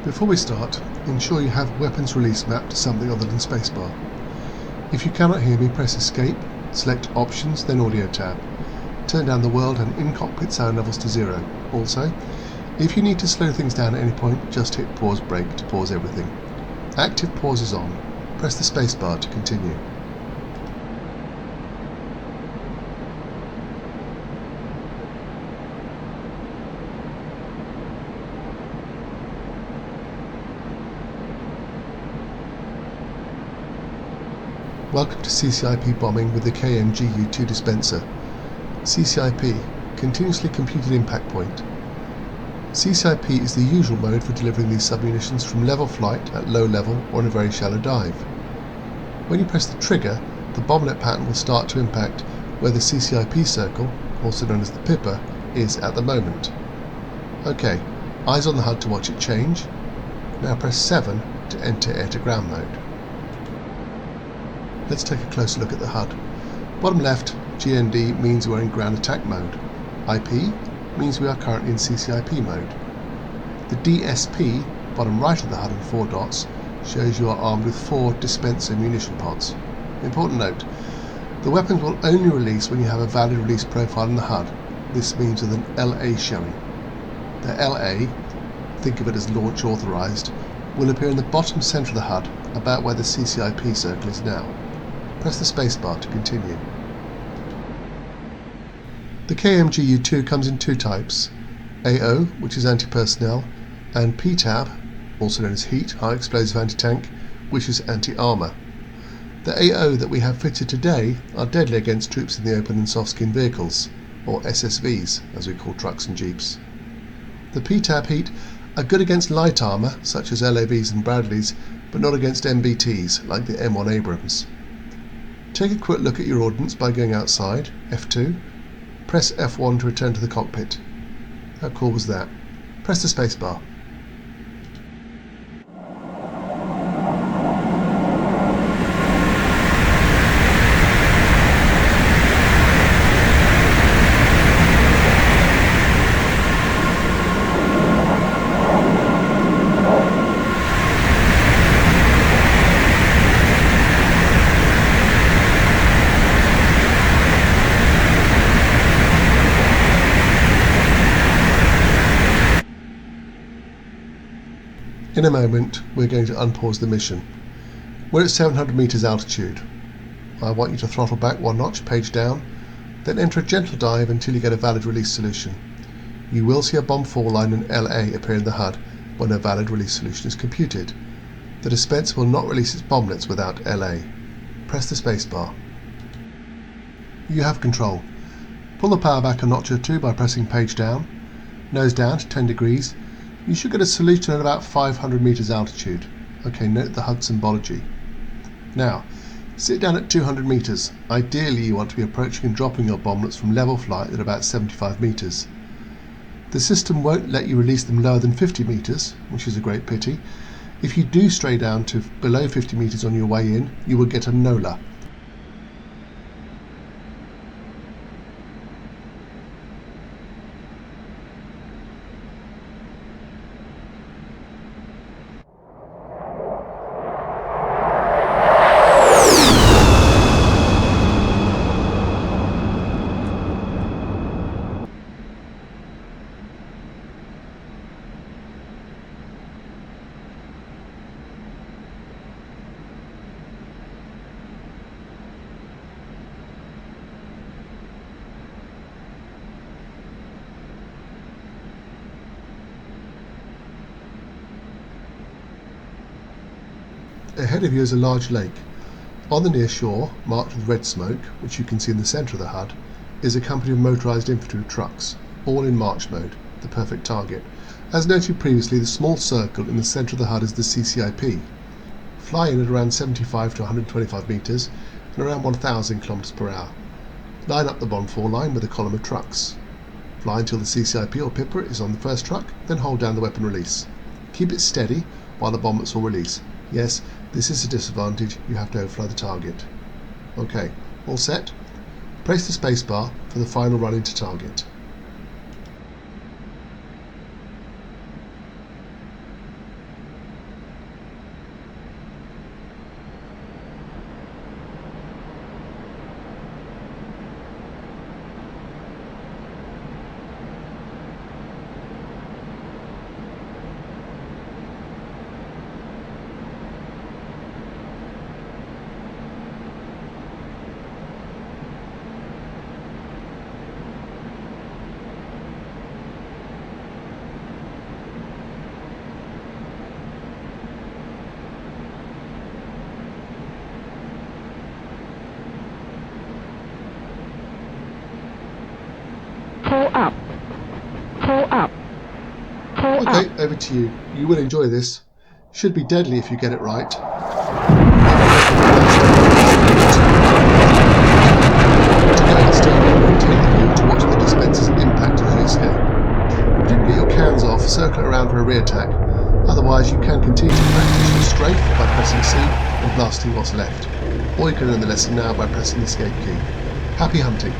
Before we start, ensure you have weapons release mapped to something other than spacebar. If you cannot hear me, press escape, select options, then audio tab. Turn down the world and in-cockpit sound levels to 0. Also, if you need to slow things down at any point, just hit pause break to pause everything. Active pause is on. Press the spacebar to continue. Welcome to CCIP bombing with the KMGU-2 dispenser. CCIP, Continuously Computed Impact Point. CCIP is the usual mode for delivering these submunitions from level flight at low level or in a very shallow dive. When you press the trigger, the bomblet pattern will start to impact where the CCIP circle, also known as the pipper, is at the moment. OK, eyes on the HUD to watch it change. Now press 7 to enter air-to-ground mode. Let's take a closer look at the HUD. Bottom left, GND means we're in ground attack mode. IP means we are currently in CCIP mode. The DSP, bottom right of the HUD in 4 dots, shows you are armed with 4 dispenser munition pods. Important note, the weapons will only release when you have a valid release profile in the HUD. This means with an LA showing. The LA, think of it as launch authorized, will appear in the bottom center of the HUD, about where the CCIP circle is now. Press the spacebar to continue. The KMGU-2 comes in 2 types, AO, which is anti-personnel, and PTAB, also known as Heat, High Explosive Anti-Tank, which is anti-armour. The AO that we have fitted today are deadly against troops in the open and soft-skin vehicles, or SSVs, as we call trucks and jeeps. The PTAB Heat are good against light armour, such as LAVs and Bradleys, but not against MBTs, like the M1 Abrams. Take a quick look at your ordnance by going outside, F2. Press F1 to return to the cockpit. How cool was that? Press the spacebar. In a moment, we're going to unpause the mission. We're at 700 meters altitude. I want you to throttle back 1 notch, page down, then enter a gentle dive until you get a valid release solution. You will see a bomb fall line and LA appear in the HUD when a valid release solution is computed. The dispenser will not release its bomblets without LA. Press the spacebar. You have control. Pull the power back a notch or 2 by pressing page down, nose down to 10 degrees. You should get a solution at about 500 meters altitude. OK, note the HUD symbology. Now, sit down at 200 meters. Ideally, you want to be approaching and dropping your bomblets from level flight at about 75 meters. The system won't let you release them lower than 50 meters, which is a great pity. If you do stray down to below 50 meters on your way in, you will get a NOLA. Ahead of you is a large lake. On the near shore, marked with red smoke, which you can see in the centre of the HUD, is a company of motorised infantry trucks, all in march mode, the perfect target. As noted previously, the small circle in the centre of the HUD is the CCIP. Fly in at around 75 to 125 metres and around 1000 km per hour. Line up the bomb fall line with a column of trucks. Fly until the CCIP or pipper is on the first truck, then hold down the weapon release. Keep it steady while the bomblets will release. Yes, this is a disadvantage, you have to overfly the target. OK, all set? Press the spacebar for the final run into target. up, pull up, pull up. Okay, over to you. You will enjoy this. Should be deadly if you get it right. To go external and take the view to watch the dispenser's impact as you escape. If you didn't get your cans off, circle around for a re-attack. Otherwise, you can continue to practice your strength by pressing C and blasting what's left. Or you can learn the lesson now by pressing the escape key. Happy hunting!